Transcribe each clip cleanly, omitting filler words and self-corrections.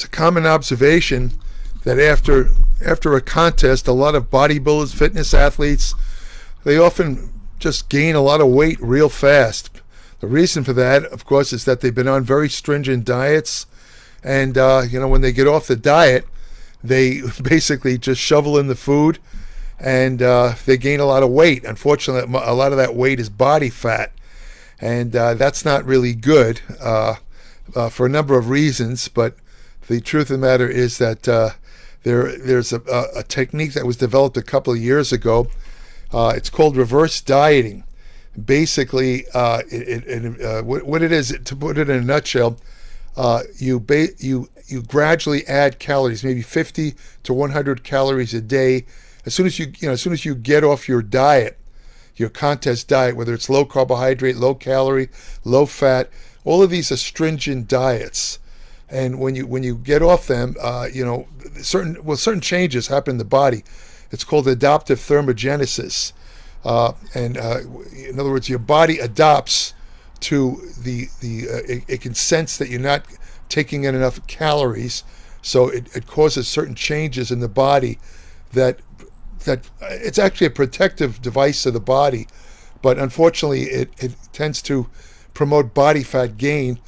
It's a common observation that after a contest, a lot of bodybuilders, fitness athletes, they often just gain a lot of weight real fast. The reason for that, of course, is that they've been on very stringent diets, and when they get off the diet, they basically just shovel in the food, and they gain a lot of weight. Unfortunately, a lot of that weight is body fat, and that's not really good for a number of reasons. But the truth of the matter is that there's a technique that was developed a couple of years ago. It's called reverse dieting. Basically, what it is, to put it in a nutshell, you gradually add calories, maybe 50 to 100 calories a day. As soon as you get off your diet, your contest diet, whether it's low carbohydrate, low calorie, low fat, all of these are stringent diets. And when you get off them, certain changes happen in the body. It's called adaptive thermogenesis. In other words, your body adapts to it can sense that you're not taking in enough calories, so it causes certain changes in the body that it's actually a protective device of the body, but unfortunately it tends to promote body fat gain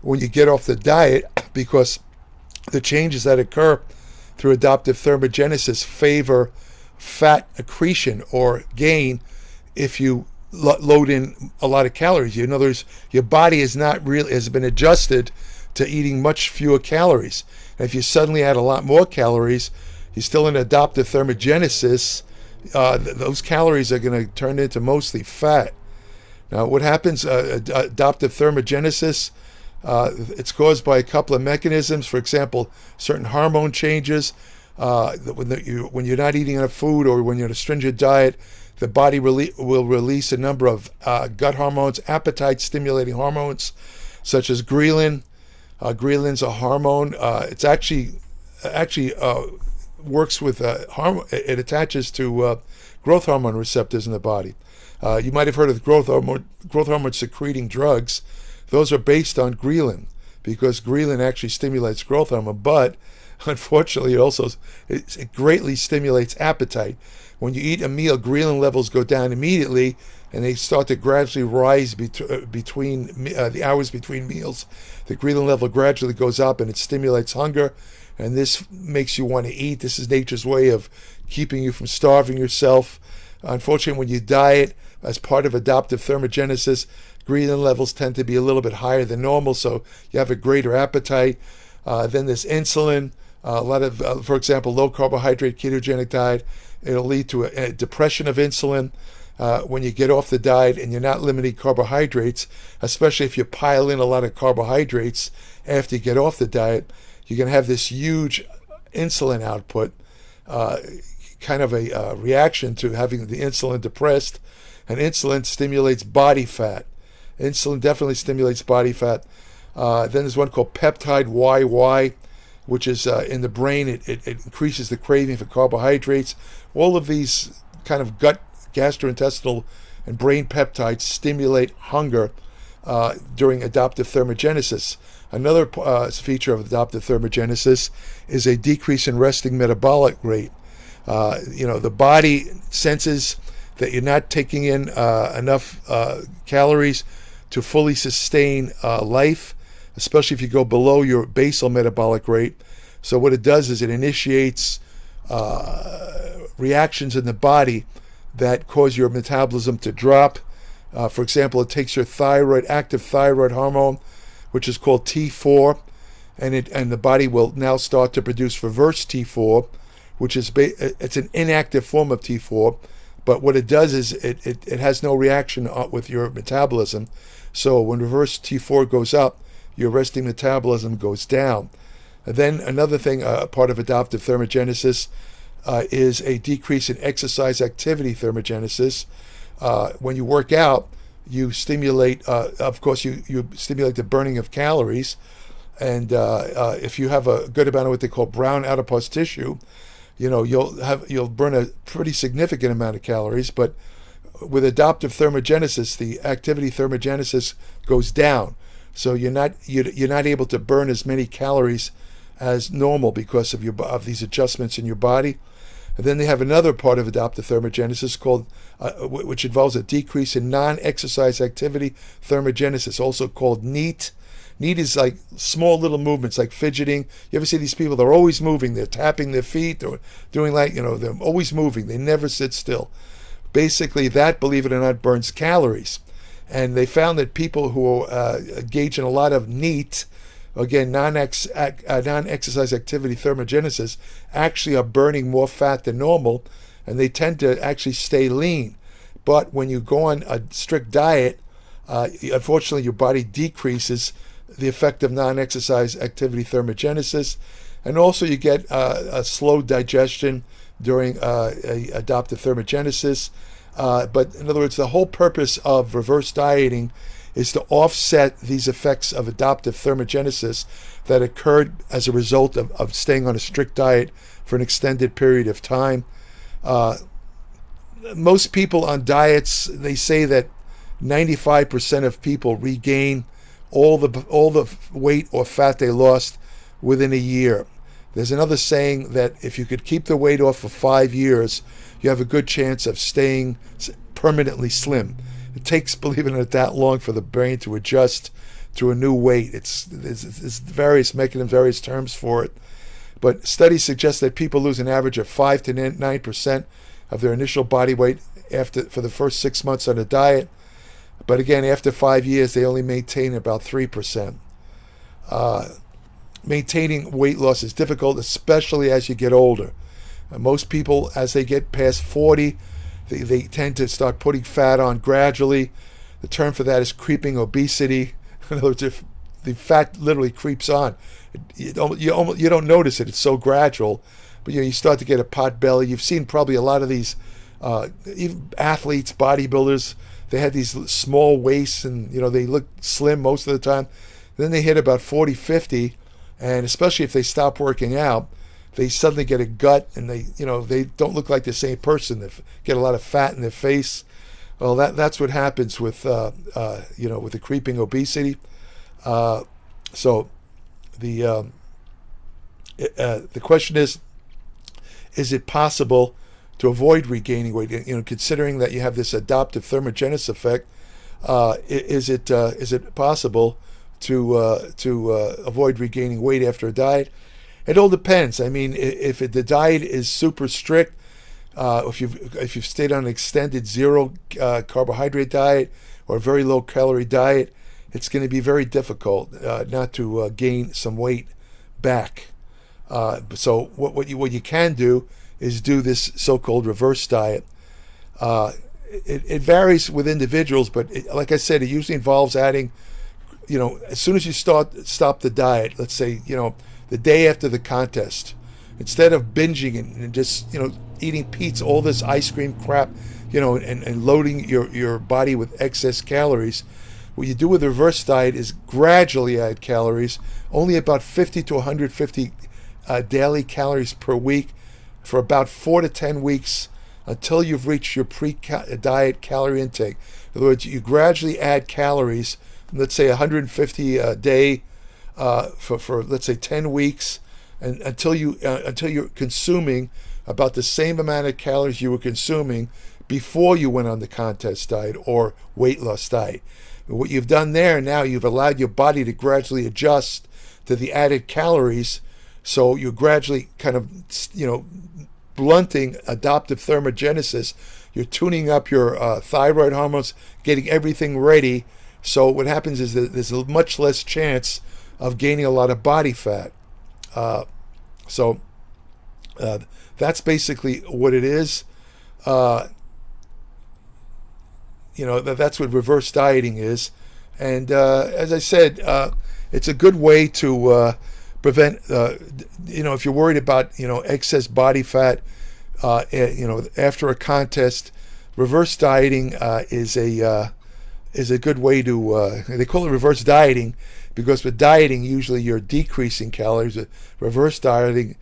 when you get off the diet, because the changes that occur through adaptive thermogenesis favor fat accretion or gain if you load in a lot of calories. In other words, your body has been adjusted to eating much fewer calories. And if you suddenly add a lot more calories, you're still in adaptive thermogenesis. Those calories are going to turn into mostly fat. Now, what happens? Adaptive thermogenesis. It's caused by a couple of mechanisms. For example, certain hormone changes. When you're not eating enough food, or when you're on a stringent diet, the body will release a number of gut hormones, appetite-stimulating hormones, such as ghrelin. Ghrelin's a hormone. It's actually works with hormone. It attaches to growth hormone receptors in the body. You might have heard of growth hormone secreting drugs. Those are based on ghrelin, because ghrelin actually stimulates growth hormone, but unfortunately it greatly stimulates appetite. When you eat a meal, ghrelin levels go down immediately, and they start to gradually rise between the hours between meals. The ghrelin level gradually goes up, and it stimulates hunger, and this makes you want to eat. This is nature's way of keeping you from starving yourself. Unfortunately, when you diet as part of adaptive thermogenesis, ghrelin levels tend to be a little bit higher than normal, so you have a greater appetite. Then there's insulin. A lot of, for example, low carbohydrate ketogenic diet, it'll lead to a depression of insulin. When you get off the diet and you're not limiting carbohydrates, especially if you pile in a lot of carbohydrates after you get off the diet, you're going to have this huge insulin output, kind of a reaction to having the insulin depressed. And insulin stimulates body fat. Insulin definitely stimulates body fat. Then there's one called peptide YY, which is in the brain. It increases the craving for carbohydrates. All of these kind of gut, gastrointestinal, and brain peptides stimulate hunger during adaptive thermogenesis. Another feature of adaptive thermogenesis is a decrease in resting metabolic rate. The body senses that you're not taking in enough calories to fully sustain life, especially if you go below your basal metabolic rate. So what it does is it initiates reactions in the body that cause your metabolism to drop. For example, it takes your active thyroid hormone, which is called T4, and the body will now start to produce reverse T4, which is it's an inactive form of T4. But what it does is it has no reaction with your metabolism. So when reverse T4 goes up, your resting metabolism goes down. And then another thing, part of adaptive thermogenesis, is a decrease in exercise activity thermogenesis. When you work out, you stimulate, of course, you stimulate the burning of calories. And if you have a good amount of what they call brown adipose tissue, you'll burn a pretty significant amount of calories. But with adaptive thermogenesis, the activity thermogenesis goes down, so you're not able to burn as many calories as normal because of these adjustments in your body. And then they have another part of adaptive thermogenesis called, which involves a decrease in non-exercise activity thermogenesis, also called NEAT. NEAT is like small little movements, like fidgeting. You ever see these people? They're always moving. They're tapping their feet or doing they're always moving. They never sit still. Basically, that, believe it or not, burns calories. And they found that people who engage in a lot of NEAT, again, non-exercise activity thermogenesis, actually are burning more fat than normal, and they tend to actually stay lean. But when you go on a strict diet, unfortunately, your body decreases the effect of non-exercise activity thermogenesis, and also you get a slow digestion during adaptive thermogenesis. But in other words, the whole purpose of reverse dieting is to offset these effects of adaptive thermogenesis that occurred as a result of staying on a strict diet for an extended period of time. Most people on diets, they say that 95% of people regain all the weight or fat they lost within a year. There's another saying that if you could keep the weight off for 5 years, you have a good chance of staying permanently slim. It takes, believe it or not, that long for the brain to adjust to a new weight. There's various mechanisms, various terms for it. But studies suggest that people lose an average of 5 to 9% of their initial body weight for the first 6 months on a diet. But again, after 5 years, they only maintain about 3%. Maintaining weight loss is difficult, especially as you get older. Most people, as they get past 40, they tend to start putting fat on gradually. The term for that is creeping obesity. In other words, if the fat literally creeps on, you don't notice it. It's so gradual. But you start to get a pot belly. You've seen probably a lot of these even athletes, bodybuilders. They had these small waists, and they look slim most of the time. Then they hit about 40, 50, and especially if they stop working out, they suddenly get a gut, and they don't look like the same person. They get a lot of fat in their face. Well, that's what happens with with the creeping obesity. So the question is it possible to avoid regaining weight? Considering that you have this adaptive thermogenesis effect, is it possible to avoid regaining weight after a diet? It all depends. I mean, if the diet is super strict, if you've stayed on an extended zero carbohydrate diet or a very low calorie diet, it's going to be very difficult not to gain some weight back. So what you can do is do this so-called reverse diet. It varies with individuals, but like I said, it usually involves adding, as soon as you stop the diet, let's say, the day after the contest, instead of binging and just, eating pizza, all this ice cream crap, and loading your body with excess calories, what you do with the reverse diet is gradually add calories, only about 50 to 150 daily calories per week for about 4 to 10 weeks until you've reached your pre-diet calorie intake. In other words, you gradually add calories, let's say 150 a day for let's say 10 weeks, and until you're consuming about the same amount of calories you were consuming before you went on the contest diet or weight loss diet. What you've done there, now you've allowed your body to gradually adjust to the added calories, so you're gradually kind of, blunting adaptive thermogenesis. You're tuning up your thyroid hormones, getting everything ready. So what happens is that there's a much less chance of gaining a lot of body fat. So that's basically what it is. That's what reverse dieting is. And as I said, it's a good way to prevent, if you're worried about, excess body fat, after a contest. Reverse dieting is a good way to, they call it reverse dieting because with dieting, usually you're decreasing calories. With reverse dieting,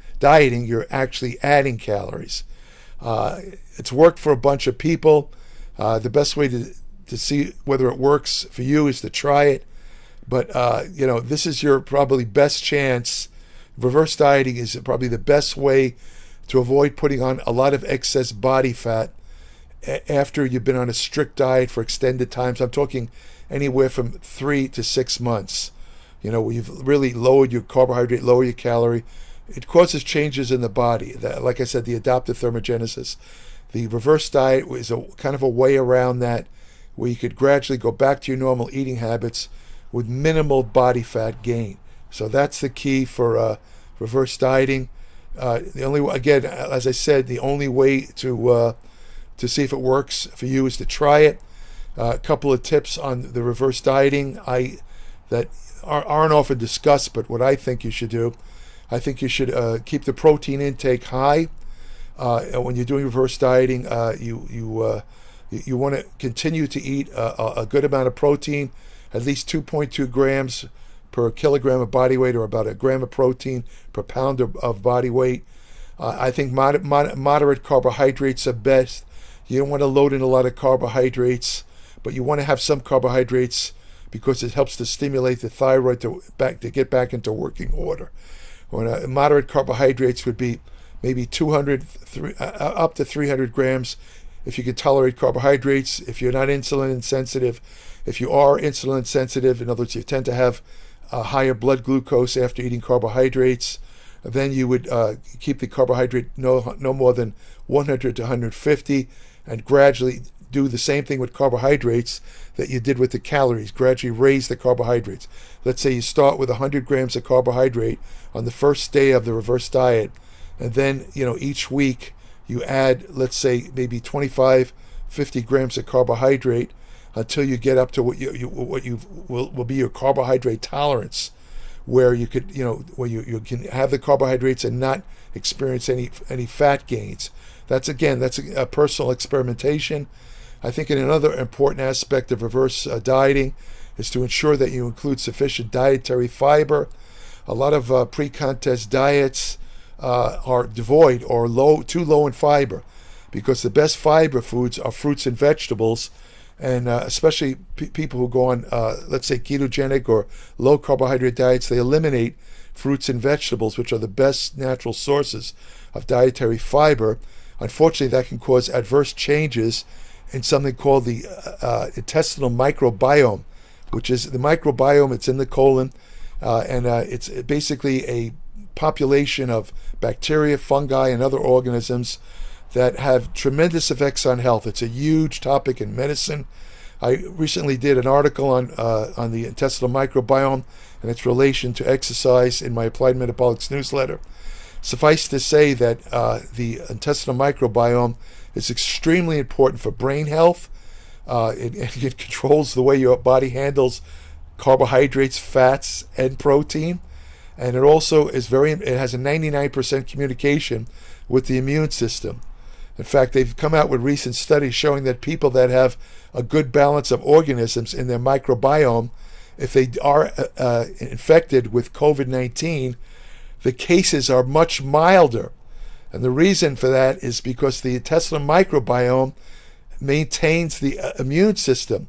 you're actually adding calories. It's worked for a bunch of people. The best way to see whether it works for you is to try it. But, this is your probably best chance reverse dieting is probably the best way to avoid putting on a lot of excess body fat after you've been on a strict diet for extended times. I'm talking anywhere from 3 to 6 months. Where you've really lowered your carbohydrate, lower your calorie. It causes changes in the body. Like I said, the adaptive thermogenesis. The reverse diet is a kind of a way around that, where you could gradually go back to your normal eating habits with minimal body fat gain. So that's the key for reverse dieting. Again, as I said, the only way to see if it works for you is to try it. A couple of tips on the reverse dieting that aren't often discussed, but what I think you should do. I think you should keep the protein intake high. When you're doing reverse dieting, you want to continue to eat a good amount of protein, at least 2.2 grams per kilogram of body weight, or about a gram of protein per pound of body weight. I think moderate carbohydrates are best. You don't want to load in a lot of carbohydrates, but you want to have some carbohydrates because it helps to stimulate the thyroid to get back into working order. Moderate carbohydrates would be maybe 200 up to 300 grams if you can tolerate carbohydrates. If you're not insulin insensitive, if you are insulin sensitive, in other words, you tend to have higher blood glucose after eating carbohydrates, then you would keep the carbohydrate no more than 100 to 150, and gradually do the same thing with carbohydrates that you did with the calories. Gradually raise the carbohydrates. Let's say you start with 100 grams of carbohydrate on the first day of the reverse diet, and then each week you add, let's say, maybe 25, 50 grams of carbohydrate until you get up to what will be your carbohydrate tolerance, where you could where you can have the carbohydrates and not experience any fat gains. That's a personal experimentation. I think another important aspect of reverse dieting is to ensure that you include sufficient dietary fiber. A lot of pre-contest diets are devoid or too low in fiber, because the best fiber foods are fruits and vegetables, and especially people who go on, let's say, ketogenic or low carbohydrate diets, they eliminate fruits and vegetables, which are the best natural sources of dietary fiber. Unfortunately, that can cause adverse changes in something called the intestinal microbiome, which is the microbiome. It's in the colon, and it's basically a population of bacteria, fungi, and other organisms that have tremendous effects on health. It's a huge topic in medicine. I recently did an article on the intestinal microbiome and its relation to exercise in my Applied Metabolics newsletter. Suffice to say that the intestinal microbiome is extremely important for brain health. It controls the way your body handles carbohydrates, fats, and protein. And it also is it has a 99% communication with the immune system. In fact, they've come out with recent studies showing that people that have a good balance of organisms in their microbiome, if they are infected with COVID-19, the cases are much milder. And the reason for that is because the intestinal microbiome maintains the immune system.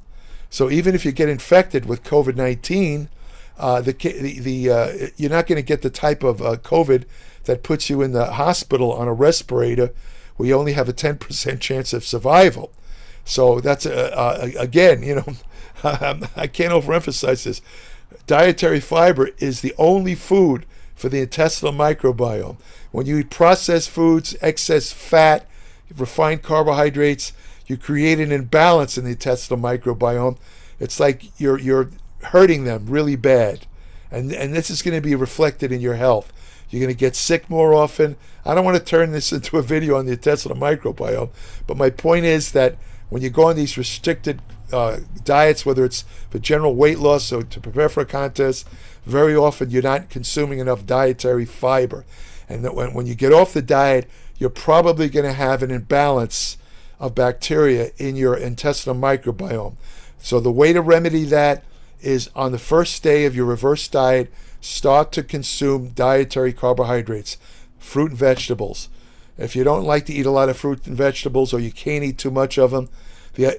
So even if you get infected with COVID-19, you're not going to get the type of COVID that puts you in the hospital on a respirator, where you only have a 10% chance of survival. So that's again, I can't overemphasize this. Dietary fiber is the only food for the intestinal microbiome. When you eat processed foods, excess fat, refined carbohydrates, you create an imbalance in the intestinal microbiome. It's like you're hurting them really bad, and this is going to be reflected in your health. You're going to get sick more often. I don't want to turn this into a video on the intestinal microbiome, but my point is that when you go on these restricted diets, whether it's for general weight loss or to prepare for a contest, very often you're not consuming enough dietary fiber. And that when you get off the diet, you're probably going to have an imbalance of bacteria in your intestinal microbiome. So the way to remedy that is, on the first day of your reverse diet, start to consume dietary carbohydrates, fruit and vegetables. If you don't like to eat a lot of fruit and vegetables, or you can't eat too much of them,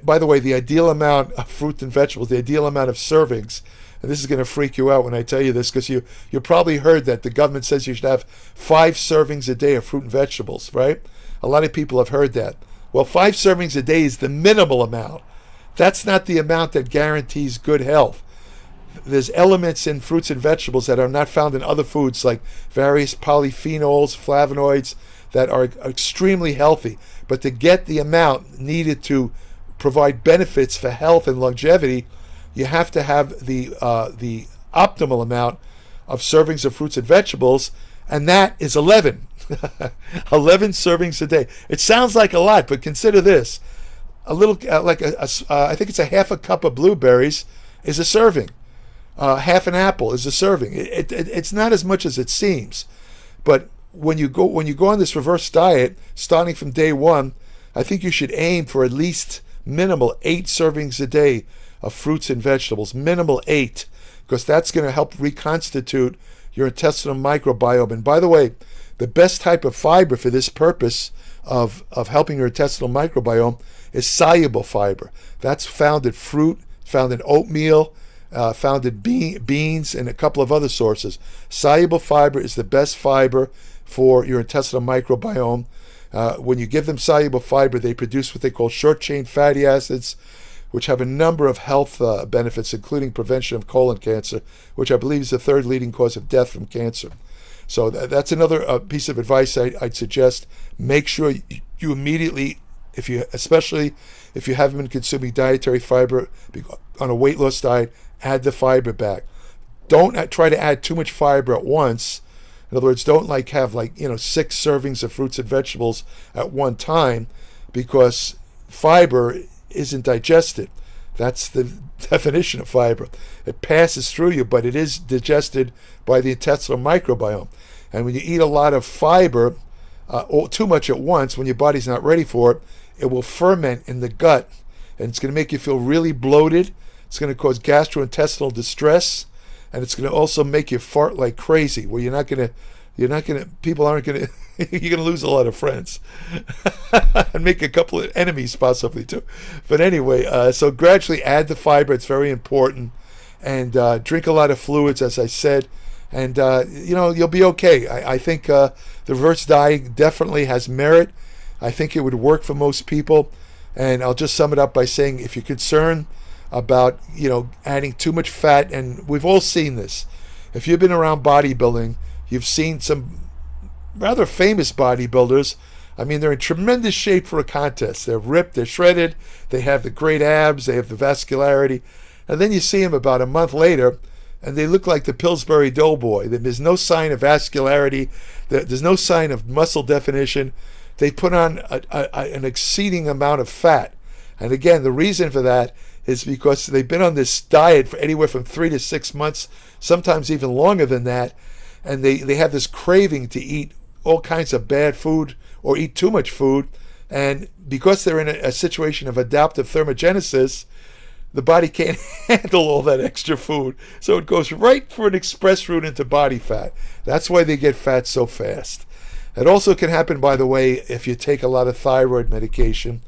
by the way, the ideal amount of fruit and vegetables, the ideal amount of servings and this is going to freak you out when I tell you this, because you probably heard that the government says you should have 5 servings a day of fruit and vegetables, right? A lot of people have heard that. Well, 5 servings a day is the minimal amount. That's not the amount that guarantees good health. There's elements in fruits and vegetables that are not found in other foods, like various polyphenols, flavonoids, that are extremely healthy. But to get the amount needed to provide benefits for health and longevity, you have to have the optimal amount of servings of fruits and vegetables, and that is 11. 11 servings a day. It sounds like a lot, but consider this: a little, I think it's a half a cup of blueberries is a serving. Half an apple is a serving. It's not as much as it seems, but when you go on this reverse diet, starting from day 1, I think you should aim for at least minimal 8 servings a day of fruits and vegetables. Minimal 8, because that's going to help reconstitute your intestinal microbiome. And by the way, the best type of fiber for this purpose of helping your intestinal microbiome is soluble fiber. That's found in fruit, found in oatmeal, found in beans, and a couple of other sources. Soluble fiber is the best fiber for your intestinal microbiome. When you give them soluble fiber, they produce what they call short-chain fatty acids, which have a number of health benefits, including prevention of colon cancer, which I believe is the 3rd leading cause of death from cancer. So that's another piece of advice I'd suggest. Make sure you immediately, especially if you haven't been consuming dietary fiber on a weight loss diet, add the fiber back. Don't try to add too much fiber at once. In other words, don't have 6 servings of fruits and vegetables at one time, because fiber isn't digested. That's the definition of fiber. It passes through you, but it is digested by the intestinal microbiome. And when you eat a lot of fiber, or too much at once, when your body's not ready for it, it will ferment in the gut, and it's going to make you feel really bloated. It's going to cause gastrointestinal distress, and it's going to also make you fart like crazy, where people aren't going to, you're going to lose a lot of friends and make a couple of enemies possibly too. But anyway, so gradually add the fiber. It's very important. And drink a lot of fluids, as I said, and you'll be okay. I think the reverse diet definitely has merit. I think it would work for most people. And I'll just sum it up by saying, if you're concerned about adding too much fat, and we've all seen this. If you've been around bodybuilding, you've seen some rather famous bodybuilders. I mean, they're in tremendous shape for a contest. They're ripped, they're shredded, they have the great abs, they have the vascularity, and then you see them about a month later, and they look like the Pillsbury Doughboy. There's no sign of vascularity, there's no sign of muscle definition. They put on an exceeding amount of fat. And again, the reason for that is because they've been on this diet for anywhere from 3 to 6 months, sometimes even longer than that, and they have this craving to eat all kinds of bad food or eat too much food, and because they're in a situation of adaptive thermogenesis, the body can't handle all that extra food, so it goes right for an express route into body fat. That's why they get fat so fast. It also can happen, by the way, if you take a lot of thyroid medication.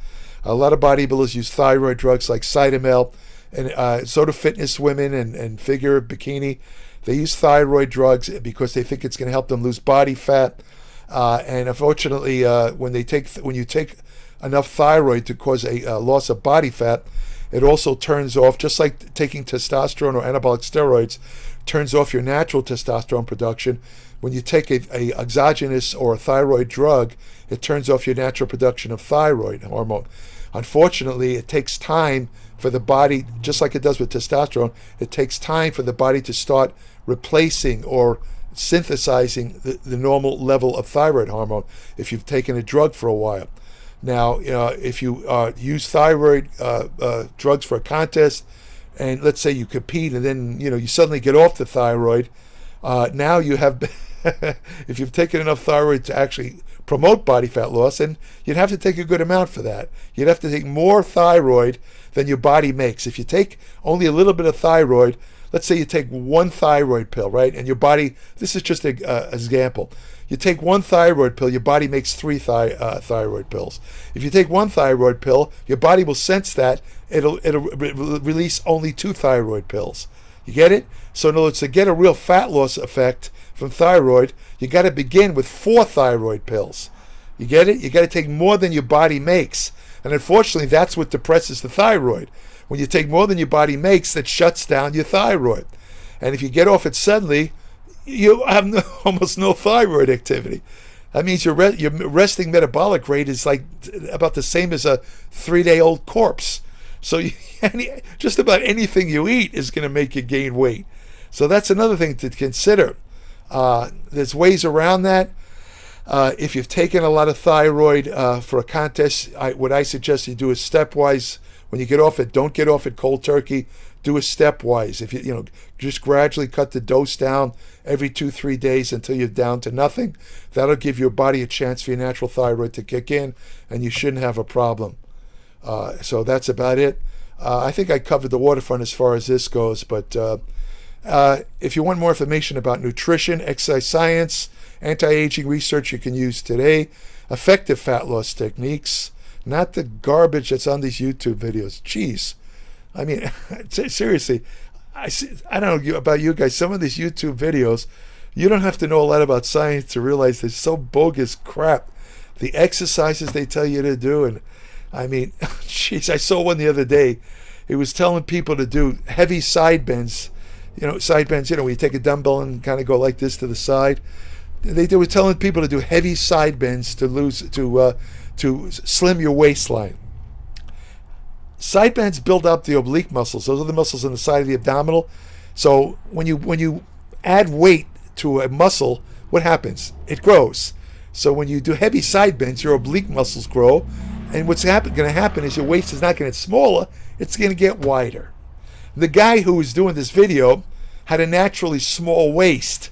A lot of bodybuilders use thyroid drugs like Cytomel, and so do fitness women and figure bikini. They use thyroid drugs because they think it's going to help them lose body fat. And unfortunately, when you take enough thyroid to cause a loss of body fat, it also turns off, just like taking testosterone or anabolic steroids, turns off your natural testosterone production. When you take a exogenous or a thyroid drug, it turns off your natural production of thyroid hormone. Unfortunately, it takes time for the body, just like it does with testosterone, it takes time for the body to start replacing or synthesizing the normal level of thyroid hormone if you've taken a drug for a while. Now, if you use thyroid drugs for a contest, and let's say you compete and then you suddenly get off the thyroid, now you have, if you've taken enough thyroid to actually promote body fat loss, and you'd have to take a good amount for that. You'd have to take more thyroid than your body makes. If you take only a little bit of thyroid, let's say you take 1 thyroid pill, right? And your body, this is just an example. You take 1 thyroid pill, your body makes 3 thyroid pills. If you take 1 thyroid pill, your body will sense that, it'll release only 2 thyroid pills. You get it? So in other words, to get a real fat loss effect from thyroid, you got to begin with 4 thyroid pills. You get it? You got to take more than your body makes. And unfortunately, that's what depresses the thyroid. When you take more than your body makes, that shuts down your thyroid. And if you get off it suddenly, you have almost no thyroid activity. That means your resting metabolic rate is like about the same as a 3-day-old corpse. So just about anything you eat is going to make you gain weight. So that's another thing to consider. There's ways around that. If you've taken a lot of thyroid for a contest, what I suggest you do is stepwise. When you get off it, don't get off it cold turkey. Do it stepwise. If you just gradually cut the dose down every 2-3 days until you're down to nothing. That'll give your body a chance for your natural thyroid to kick in, and you shouldn't have a problem. So that's about it. I think I covered the waterfront as far as this goes, but if you want more information about nutrition, exercise science, anti-aging research you can use today, effective fat loss techniques, not the garbage that's on these YouTube videos. Jeez. I mean, seriously, I don't know about you guys, some of these YouTube videos, you don't have to know a lot about science to realize they're so bogus crap. The exercises they tell you to do, and I mean, jeez, I saw one the other day. It was telling people to do heavy side bends. Side bends, when you take a dumbbell and kind of go like this to the side. They were telling people to do heavy side bends to slim your waistline. Side bends build up the oblique muscles. Those are the muscles on the side of the abdominal. So when you add weight to a muscle, what happens? It grows. So when you do heavy side bends, your oblique muscles grow, and what's going to happen is your waist is not going to get smaller, it's going to get wider. The guy who was doing this video had a naturally small waist.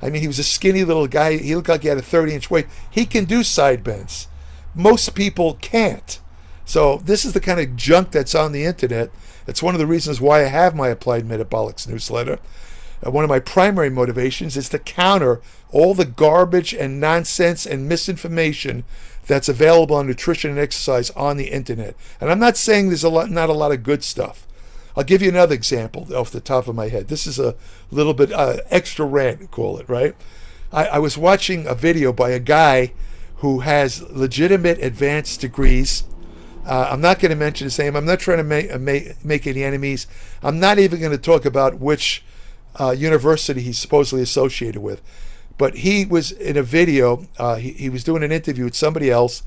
I mean, he was a skinny little guy. He looked like he had a 30-inch waist. He can do side bends. Most people can't. So this is the kind of junk that's on the internet. It's one of the reasons why I have my Applied Metabolics newsletter. One of my primary motivations is to counter all the garbage and nonsense and misinformation that's available on nutrition and exercise on the internet. And I'm not saying there's not a lot of good stuff. I'll give you another example off the top of my head. This is a little bit extra rant, call it, right? I was watching a video by a guy who has legitimate advanced degrees. I'm not going to mention his name. I'm not trying to make any enemies. I'm not even going to talk about which university he's supposedly associated with. But he was in a video. He was doing an interview with somebody else.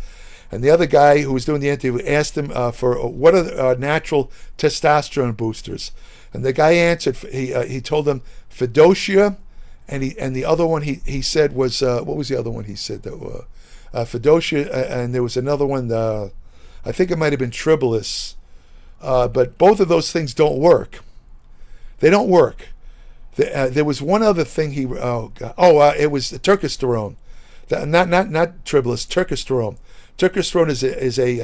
And the other guy who was doing the interview asked him for what are natural testosterone boosters. And the guy answered. He told him Fedosia, and the other one he said was what was the other one he said though? Fedosia, and there was another one. I think it might have been Tribulus. But both of those things don't work. They don't work. There was one other thing it was the turkesterone. Not Tribulus, turkesterone. Turkesterone is a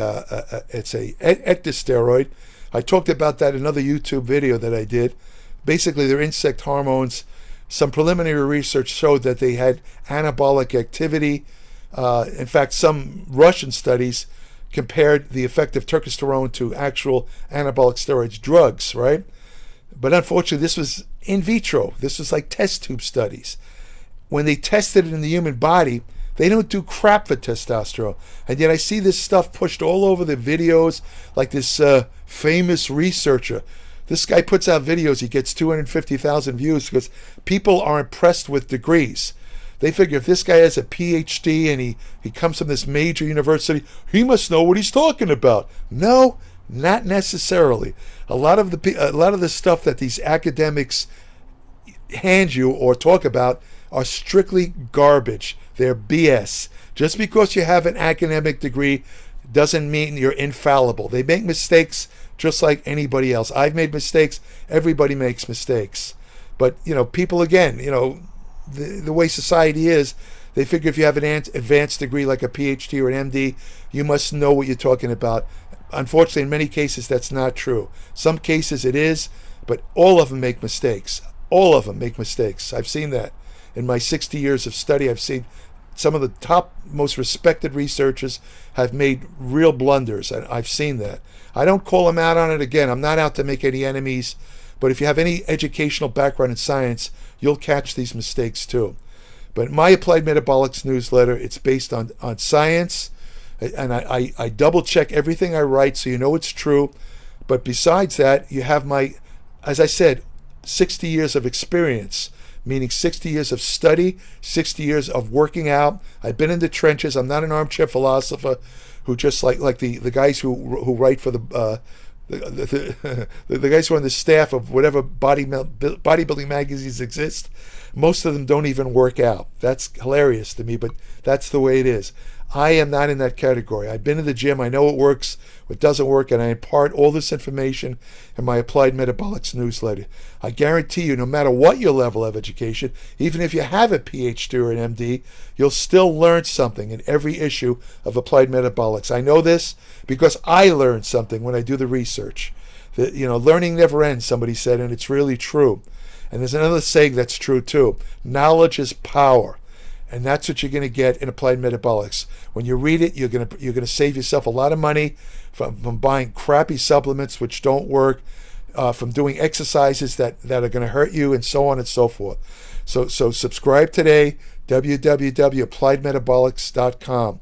ectosteroid. I talked about that in another YouTube video that I did. Basically, they're insect hormones. Some preliminary research showed that they had anabolic activity. In fact, some Russian studies compared the effect of turkesterone to actual anabolic steroids drugs, right? But unfortunately, this was in vitro. This was like test tube studies. When they tested it in the human body, they don't do crap for testosterone. And yet I see this stuff pushed all over the videos, like this famous researcher. This guy puts out videos, he gets 250,000 views because people are impressed with degrees. They figure if this guy has a PhD and he comes from this major university, he must know what he's talking about. No, not necessarily. A lot of the stuff that these academics hand you or talk about are strictly garbage. They're BS. Just because you have an academic degree doesn't mean you're infallible. They make mistakes just like anybody else. I've made mistakes. Everybody makes mistakes. But, people, again, the way society is, they figure if you have an advanced degree like a PhD or an MD, you must know what you're talking about. Unfortunately, in many cases, that's not true. Some cases it is, but all of them make mistakes. All of them make mistakes. I've seen that. In my 60 years of study, I've seen some of the top, most respected researchers have made real blunders, and I've seen that. I don't call them out on it. Again, I'm not out to make any enemies, But if you have any educational background in science, you'll catch these mistakes too. But my Applied Metabolics newsletter, it's based on science, and I double check everything I write so you know it's true. But besides that, you have my, as I said, 60 years of experience, meaning 60 years of study, 60 years of working out. I've been in the trenches. I'm not an armchair philosopher who just like the guys who write for the guys who are on the staff of whatever bodybuilding magazines exist. Most of them don't even work out. That's hilarious to me, but that's the way it is. I am not in that category. I've been to the gym. I know what works, what doesn't work, and I impart all this information in my Applied Metabolics newsletter. I guarantee you, no matter what your level of education, even if you have a PhD or an MD, you'll still learn something in every issue of Applied Metabolics. I know this because I learned something when I do the research. Learning never ends, somebody said, and it's really true. And there's another saying that's true too. Knowledge is power. And that's what you're going to get in Applied Metabolics. When you read it, you're going to save yourself a lot of money from buying crappy supplements which don't work, from doing exercises that are going to hurt you, and so on and so forth. So subscribe today, www.appliedmetabolics.com.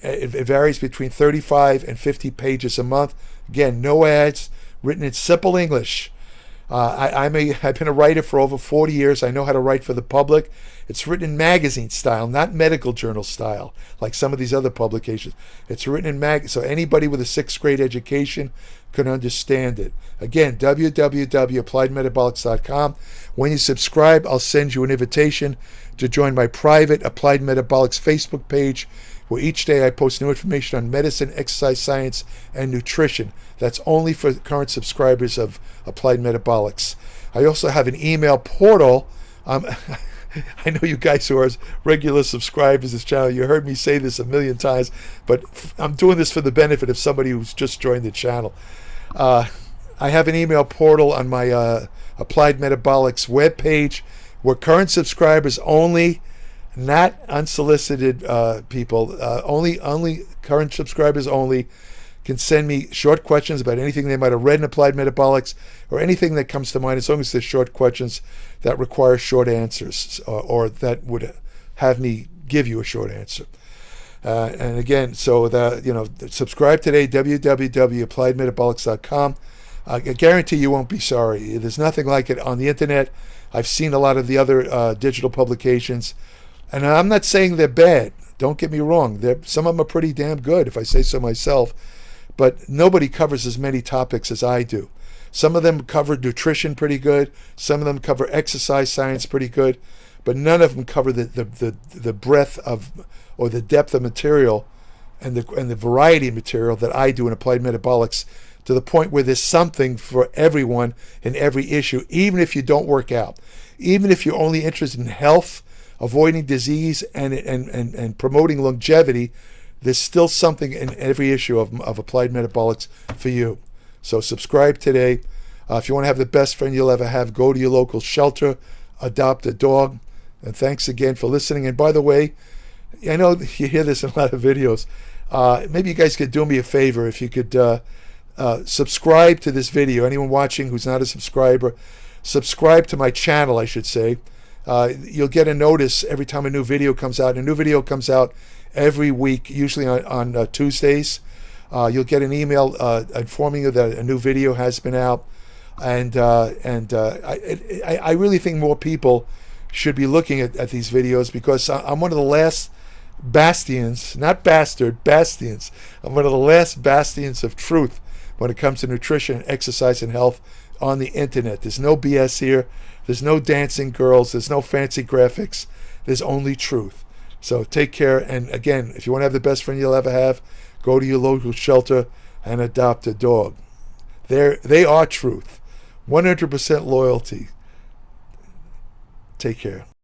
It varies between 35 and 50 pages a month. Again, no ads, written in simple English. I've been a writer for over 40 years. I know how to write for the public. It's written in magazine style, not medical journal style, like some of these other publications. It's written in so anybody with a 6th grade education can understand it. Again, www.appliedmetabolics.com. When you subscribe, I'll send you an invitation to join my private Applied Metabolics Facebook page, where each day I post new information on medicine, exercise science, and nutrition. That's only for current subscribers of Applied Metabolics. I also have an email portal. I know you guys who are regular subscribers to this channel, you heard me say this a million times, but I'm doing this for the benefit of somebody who's just joined the channel. I have an email portal on my Applied Metabolics webpage where current subscribers only, not unsolicited people, only current subscribers only, can send me short questions about anything they might have read in Applied Metabolics or anything that comes to mind, as long as they're short questions that require short answers, or that would have me give you a short answer. And again, subscribe today, www.appliedmetabolics.com. I guarantee you won't be sorry. There's nothing like it on the internet. I've seen a lot of the other digital publications, and I'm not saying they're bad. Don't get me wrong. Some of them are pretty damn good, if I say so myself. But nobody covers as many topics as I do. Some of them cover nutrition pretty good. Some of them cover exercise science pretty good. But none of them cover the breadth of, or the depth of material and the variety of material that I do in Applied Metabolics, to the point where there's something for everyone in every issue, even if you don't work out. Even if you're only interested in health, avoiding disease, and promoting longevity, there's still something in every issue of Applied Metabolics for you. So subscribe today. If you want to have the best friend you'll ever have, go to your local shelter, adopt a dog. And thanks again for listening. And by the way, I know you hear this in a lot of videos. Maybe you guys could do me a favor if you could subscribe to this video. Anyone watching who's not a subscriber, subscribe to my channel, I should say. You'll get a notice every time a new video comes out. A new video comes out every week, usually on Tuesdays. You'll get an email informing you that a new video has been out. And I really think more people should be looking at these videos, because I'm one of the last bastions, not bastard, bastions. I'm one of the last bastions of truth when it comes to nutrition, exercise, and health on the internet. There's no BS here. There's no dancing girls. There's no fancy graphics. There's only truth. So take care. And again, if you want to have the best friend you'll ever have, go to your local shelter and adopt a dog. They are truth. 100% loyalty. Take care.